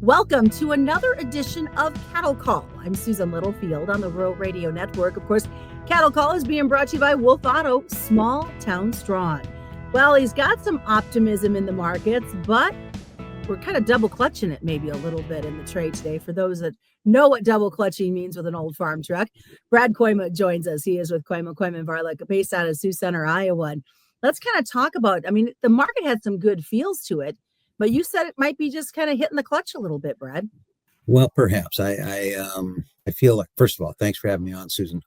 Welcome to another edition of Cattle Call. I'm Susan Littlefield on the Rural Radio Network. Of course, Cattle Call is being brought to you by Wolf Auto, small town strong. Well, he's got some optimism in the markets, but we're kind of double clutching it maybe a little bit in the trade today. For those that know what double clutching means with an old farm truck, Brad Koima joins us. He is with Koima Varlick, based out of Sioux Center, Iowa. And let's kind of talk about, the market had some good feels to it, but you said it might be just kind of hitting the clutch a little bit, Brad. Well, perhaps. I feel like, first of all, thanks for having me on, Susan.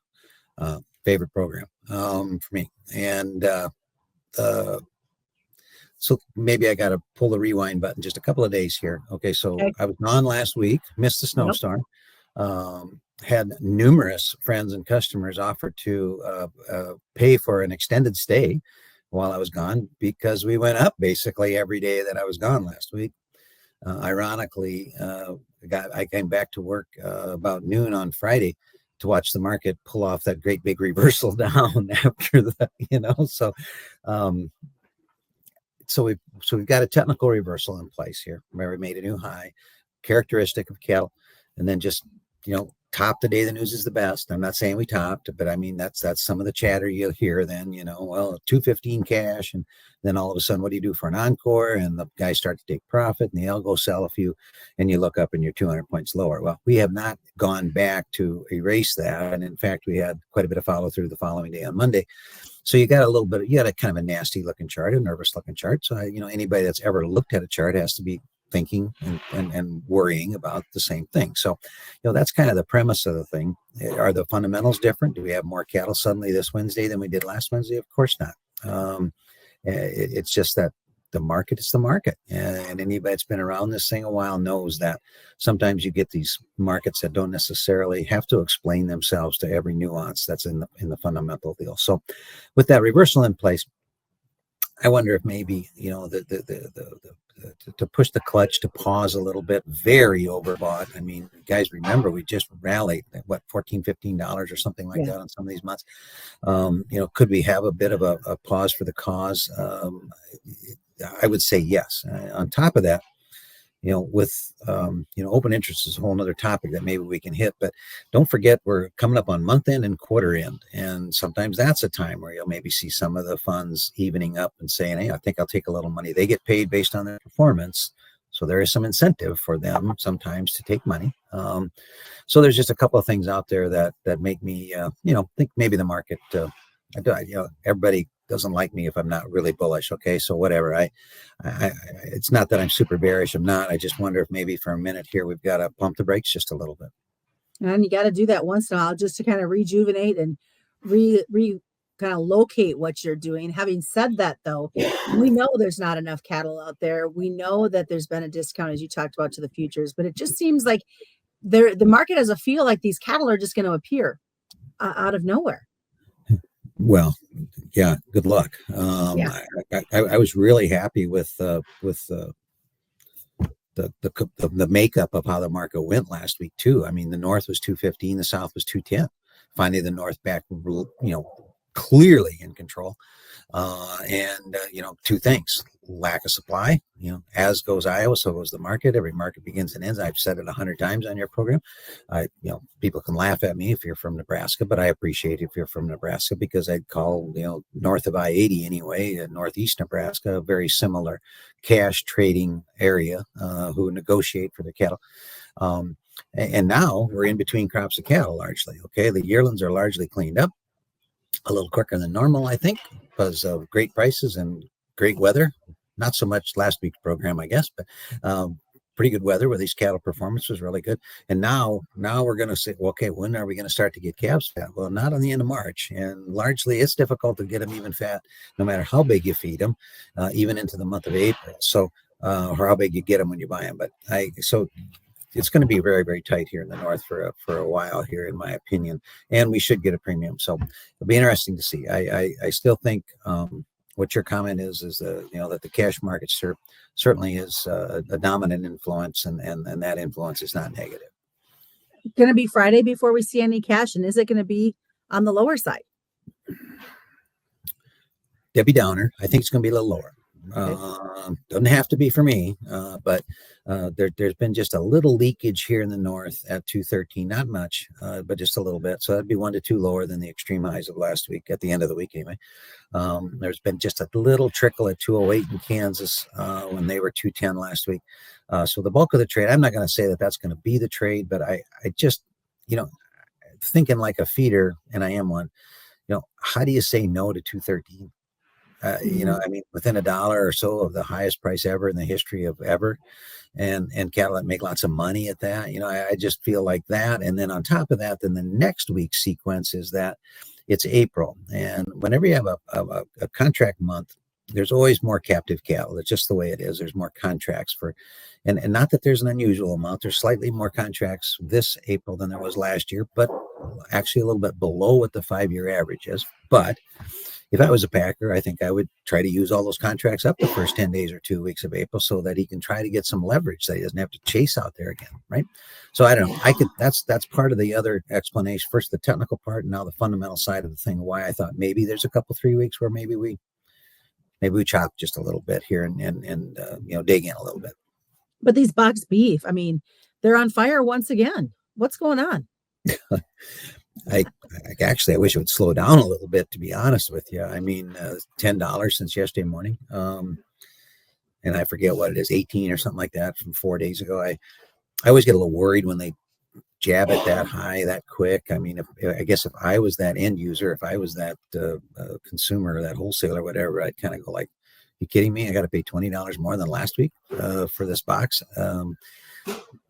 Favorite program for me. And so maybe I got to pull the rewind button just a couple of days here. Okay, so I was gone last week, missed the snowstorm. Had numerous friends and customers offer to pay for an extended stay while I was gone, because we went up basically every day that I was gone last week. Ironically, I came back to work about noon on Friday to watch the market pull off that great big reversal down after that, So we've got a technical reversal in place here where we made a new high, characteristic of cattle, and then just, top the day the news is the best. I'm not saying we topped, but that's some of the chatter you'll hear then, 215 cash, and then all of a sudden, what do you do for an encore? And the guys start to take profit, and they'll go sell a few, and you look up and you're 200 points lower. Well, we have not gone back to erase that, and in fact, we had quite a bit of follow through the following day on Monday. So you got a kind of a nasty looking chart, a nervous looking chart. So, anybody that's ever looked at a chart has to be thinking and worrying about the same thing. So, that's kind of the premise of the thing. Are the fundamentals different? Do we have more cattle suddenly this Wednesday than we did last Wednesday? Of course not. It's just that the market is the market. And anybody that's been around this thing a while knows that sometimes you get these markets that don't necessarily have to explain themselves to every nuance that's in the fundamental deal. So with that reversal in place, I wonder if maybe, to push the clutch, to pause a little bit, very overbought. I mean, guys, remember, we just rallied at $14, $15 or something like that on some of these months. Could we have a bit of a pause for the cause? I would say yes. On top of that, with open interest is a whole other topic that maybe we can hit, but don't forget we're coming up on month end and quarter end, and sometimes that's a time where you'll maybe see some of the funds evening up and saying, hey, I think I'll take a little money. They get paid based on their performance, so there is some incentive for them sometimes to take money. So there's just a couple of things out there that make me think maybe the market everybody doesn't like me if I'm not really bullish. Okay, so whatever. I it's not that I'm super bearish. I'm not. I just wonder if maybe for a minute here we've got to pump the brakes just a little bit. And you got to do that once in a while just to kind of rejuvenate and kind of locate what you're doing. Having said that, though, we know there's not enough cattle out there. We know that there's been a discount, as you talked about, to the futures, but it just seems like the market has a feel like these cattle are just going to appear out of nowhere. Well, yeah, good luck. I was really happy with the makeup of how the market went last week too. I mean, the north was 215, the south was 210. Finally, the north back, clearly in control. Two things: lack of supply. As goes Iowa, so goes the market. Every market begins and ends. I've said it 100 times on your program. People can laugh at me if you're from Nebraska, but I appreciate it if you're from Nebraska, because I'd call north of I-80 anyway, northeast Nebraska, a very similar cash trading area who negotiate for their cattle. And now we're in between crops of cattle largely. Okay, the yearlings are largely cleaned up. A little quicker than normal, I think, because of great prices and great weather. Not so much last week's program, I guess, but pretty good weather where these cattle performance was really good. And now we're going to say, well, okay, when are we going to start to get calves fat? Well, not on the end of March. And largely it's difficult to get them even fat, no matter how big you feed them, even into the month of April. So, or how big you get them when you buy them. But it's going to be very, very tight here in the north for a while here, in my opinion, and we should get a premium. So it'll be interesting to see. I still think what your comment is that the cash market certainly is a dominant influence, and that influence is not negative. Going to be Friday before we see any cash, and is it going to be on the lower side? Debbie Downer, I think it's going to be a little lower. Okay. Doesn't have to be for me, but there's been just a little leakage here in the north at 213, not much, but just a little bit. So that'd be 1 to 2 lower than the extreme highs of last week at the end of the week anyway. There's been just a little trickle at 208 in Kansas when they were 210 last week. So the bulk of the trade, I'm not going to say that that's going to be the trade, but I just, thinking like a feeder, and I am one, how do you say no to 213? I mean, within $1 or so of the highest price ever in the history of ever, and cattle that make lots of money at that. I just feel like that. And then on top of that, then the next week's sequence is that it's April, and whenever you have a contract month, there's always more captive cattle. That's just the way it is. There's more contracts and not that there's an unusual amount. There's slightly more contracts this April than there was last year, but actually a little bit below what the 5-year average is. But if I was a packer, I think I would try to use all those contracts up the first 10 days or 2 weeks of April so that he can try to get some leverage so he doesn't have to chase out there again. Right. So I don't know. That's part of the other explanation. First, the technical part, and now the fundamental side of the thing, why I thought maybe there's a couple, 3 weeks where maybe we chop just a little bit here and dig in a little bit. But these box beef, I mean, they're on fire once again. What's going on? I wish it would slow down a little bit, to be honest with you. I mean, $10 since yesterday morning. And I forget what it is, 18 or something like that from 4 days ago. I always get a little worried when they jab it that high, that quick. I mean, I guess if I was that end user, if I was that consumer, that wholesaler, whatever, I'd kind of go like, you kidding me? I got to pay $20 more than last week for this box.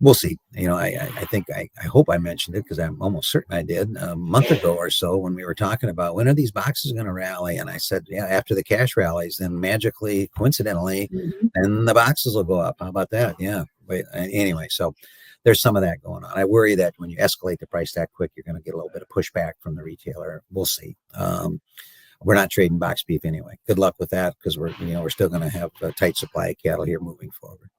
We'll see. I think I hope I mentioned it because I'm almost certain I did a month ago or so when we were talking about when are these boxes going to rally, and I said, yeah, after the cash rallies, then magically, coincidentally, then the boxes will go up. How about that? Yeah. Wait. Anyway, so there's some of that going on. I worry that when you escalate the price that quick, you're going to get a little bit of pushback from the retailer. We'll see. We're not trading box beef anyway. Good luck with that because we're still going to have a tight supply of cattle here moving forward.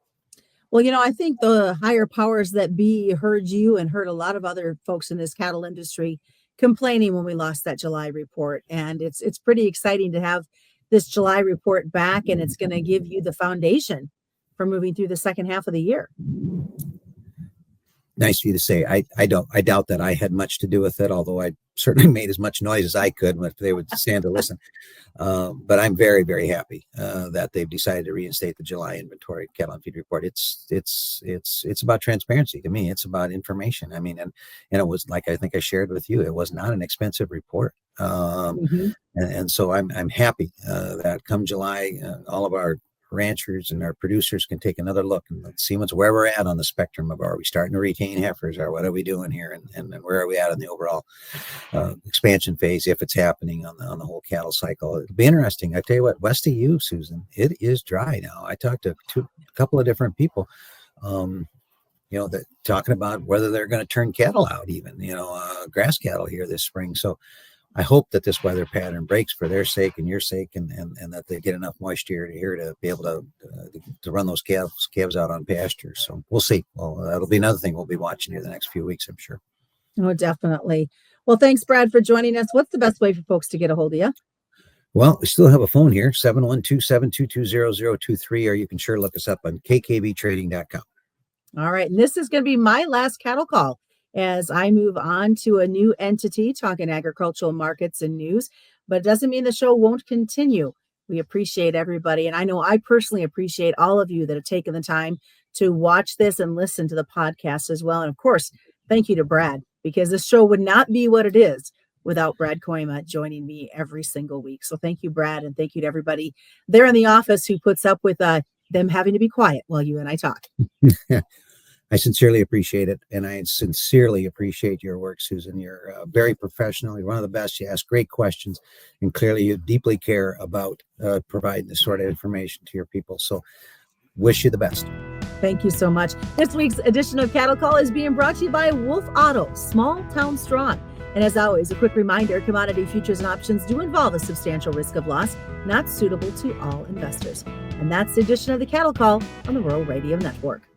Well, I think the higher powers that be heard you and heard a lot of other folks in this cattle industry complaining when we lost that July report. And it's pretty exciting to have this July report back, and it's going to give you the foundation for moving through the second half of the year. Nice for you to say. I doubt that I had much to do with it, although I certainly made as much noise as I could if they would stand to listen. But I'm very, very happy that they've decided to reinstate the July inventory cattle and feed report. It's about transparency to me. It's about information. I mean, and it was like I think I shared with you. It was not an expensive report, and so I'm happy that come July, all of our ranchers and our producers can take another look and see where we're at on the spectrum of, are we starting to retain heifers, or what are we doing here, and where are we at in the overall expansion phase, if it's happening on the whole cattle cycle. It'll be interesting. I tell you what, west of you, Susan, it is dry now. I talked to a couple of different people that talking about whether they're going to turn cattle out, even grass cattle here this spring. So I hope that this weather pattern breaks for their sake and your sake, and that they get enough moisture here to be able to run those calves out on pasture. So we'll see. Well, that'll be another thing we'll be watching here the next few weeks, I'm sure. Oh, definitely. Well, thanks, Brad, for joining us. What's the best way for folks to get a hold of you? Well, we still have a phone here, 712-722-0023, or you can sure look us up on kkbtrading.com. All right. And this is going to be my last cattle call as I move on to a new entity talking agricultural markets and news, but it doesn't mean the show won't continue. We appreciate everybody. And I know I personally appreciate all of you that have taken the time to watch this and listen to the podcast as well. And of course, thank you to Brad, because this show would not be what it is without Brad Koima joining me every single week. So thank you, Brad. And thank you to everybody there in the office who puts up with them having to be quiet while you and I talk. I sincerely appreciate it. And I sincerely appreciate your work, Susan. You're very professional. You're one of the best. You ask great questions. And clearly you deeply care about providing this sort of information to your people. So wish you the best. Thank you so much. This week's edition of Cattle Call is being brought to you by Wolf Auto, small town strong. And as always, a quick reminder, commodity futures and options do involve a substantial risk of loss, not suitable to all investors. And that's the edition of the Cattle Call on the Rural Radio Network.